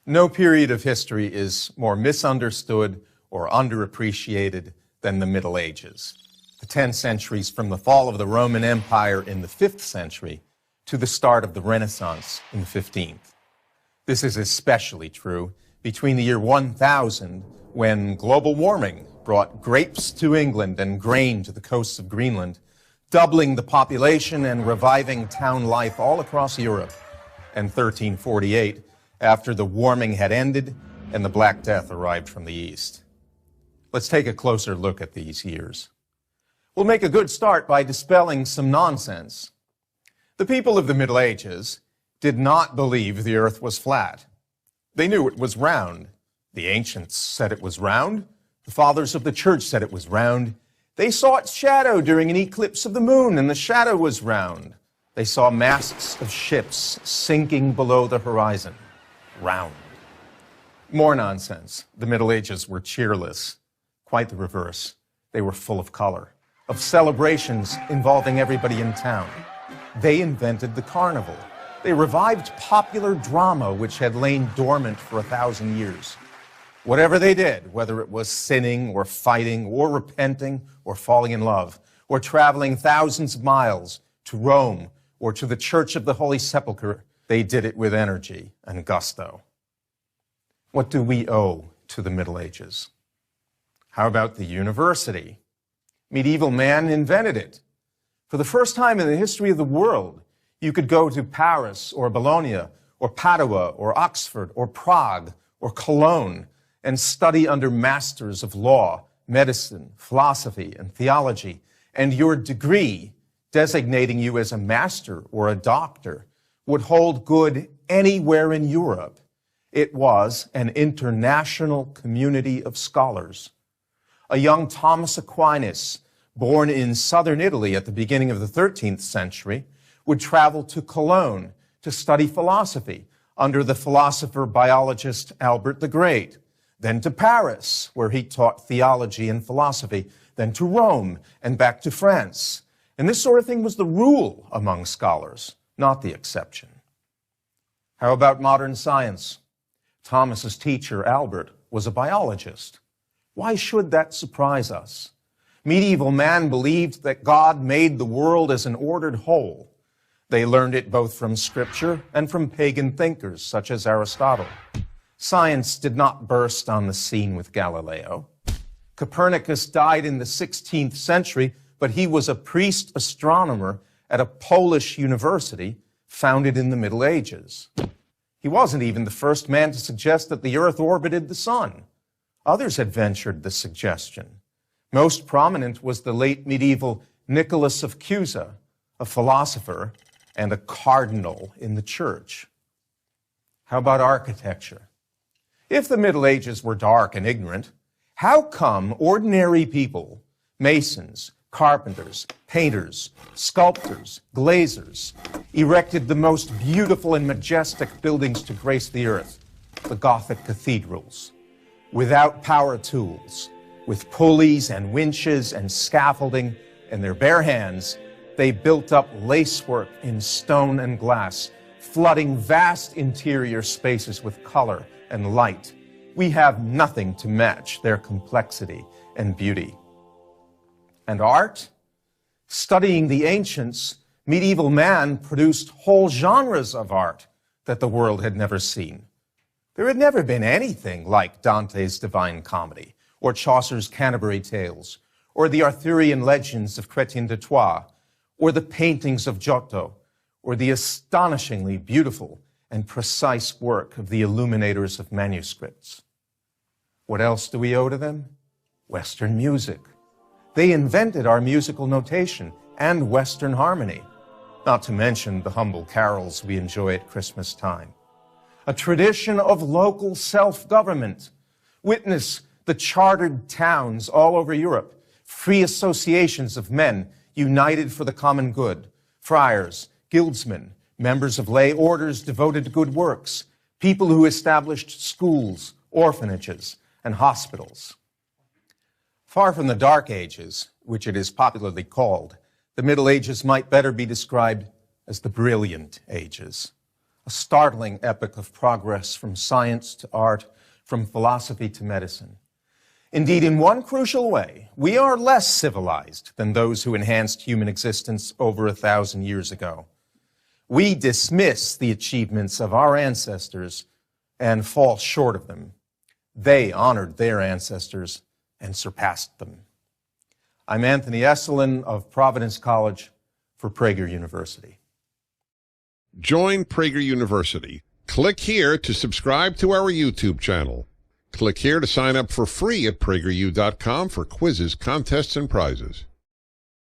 No period of history is more misunderstood or underappreciated than the Middle Ages. The 10 centuries from the fall of the Roman Empire in the 5th century to the start of the Renaissance in the 15th. This is especially true between the year 1000, when global warming brought grapes to England and grain to the coasts of Greenland, doubling the population and reviving town life all across Europe, and 1348, after the warming had ended and the Black Death arrived from the east. Let's take a closer look at these years. We'll make a good start by dispelling some nonsense. The people of the Middle Ages did not believe the earth was flat. They knew it was round. The ancients said it was round. The fathers of the church said it was round. They saw its shadow during an eclipse of the moon, and the shadow was round. They saw masts of ships sinking below the horizon. Round. More nonsense. The Middle Ages were cheerless. Quite the reverse. They were full of color, of celebrations involving everybody in town. They invented the carnival. They revived popular drama, which had lain dormant for 1,000 years. Whatever they did, whether it was sinning or fighting or repenting or falling in love or traveling thousands of miles to Rome or to the Church of the Holy Sepulchre, they did it with energy and gusto. What do we owe to the Middle Ages? How about the university? Medieval man invented it. For the first time in the history of the world, you could go to Paris or Bologna or Padua or Oxford or Prague or Cologne and study under masters of law, medicine, philosophy, and theology, and your degree, designating you as a master or a doctor, would hold good anywhere in Europe. It was an international community of scholars. A young Thomas Aquinas, born in southern Italy at the beginning of the 13th century, would travel to Cologne to study philosophy under the philosopher-biologist Albert the Great, then to Paris, where he taught theology and philosophy, then to Rome and back to France. And this sort of thing was the rule among scholars, not the exception. How about modern science? Thomas's teacher, Albert, was a biologist. Why should that surprise us? Medieval man believed that God made the world as an ordered whole. They learned it both from scripture and from pagan thinkers, such as Aristotle. Science did not burst on the scene with Galileo. Copernicus died in the 16th century, but he was a priest astronomer at a Polish university founded in the Middle Ages. He wasn't even the first man to suggest that the earth orbited the sun. Others had ventured the suggestion. Most prominent was the late medieval Nicholas of Cusa, a philosopher and a cardinal in the church. How about architecture? If the Middle Ages were dark and ignorant, how come ordinary people, masons, carpenters, painters, sculptors, glazers, erected the most beautiful and majestic buildings to grace the earth, the Gothic cathedrals, without power tools, with pulleys and winches and scaffolding in their bare hands? They built up lacework in stone and glass, flooding vast interior spaces with color and light. We have nothing to match their complexity and beauty. And art? Studying the ancients, medieval man produced whole genres of art that the world had never seen. There had never been anything like Dante's Divine Comedy, or Chaucer's Canterbury Tales, or the Arthurian legends of Chrétien de Troyes, or the paintings of Giotto, or the astonishingly beautiful and precise work of the illuminators of manuscripts. What else do we owe to them? Western music. They invented our musical notation and Western harmony, not to mention the humble carols we enjoy at Christmas time. A tradition of local self-government. Witness the chartered towns all over Europe, free associations of men united for the common good, friars, guildsmen, members of lay orders devoted to good works, people who established schools, orphanages, and hospitals. Far from the Dark Ages, which it is popularly called, the Middle Ages might better be described as the brilliant ages. a startling epoch of progress from science to art, from philosophy to medicine. Indeed, in one crucial way, we are less civilized than those who enhanced human existence over 1,000 years ago. We dismiss the achievements of our ancestors and fall short of them. They honored their ancestors and surpassed them. I'm Anthony Esolen of Providence College for Prager University. Join Prager University. Click here to subscribe to our YouTube channel. Click here to sign up for free at prageru.com for quizzes, contests, and prizes.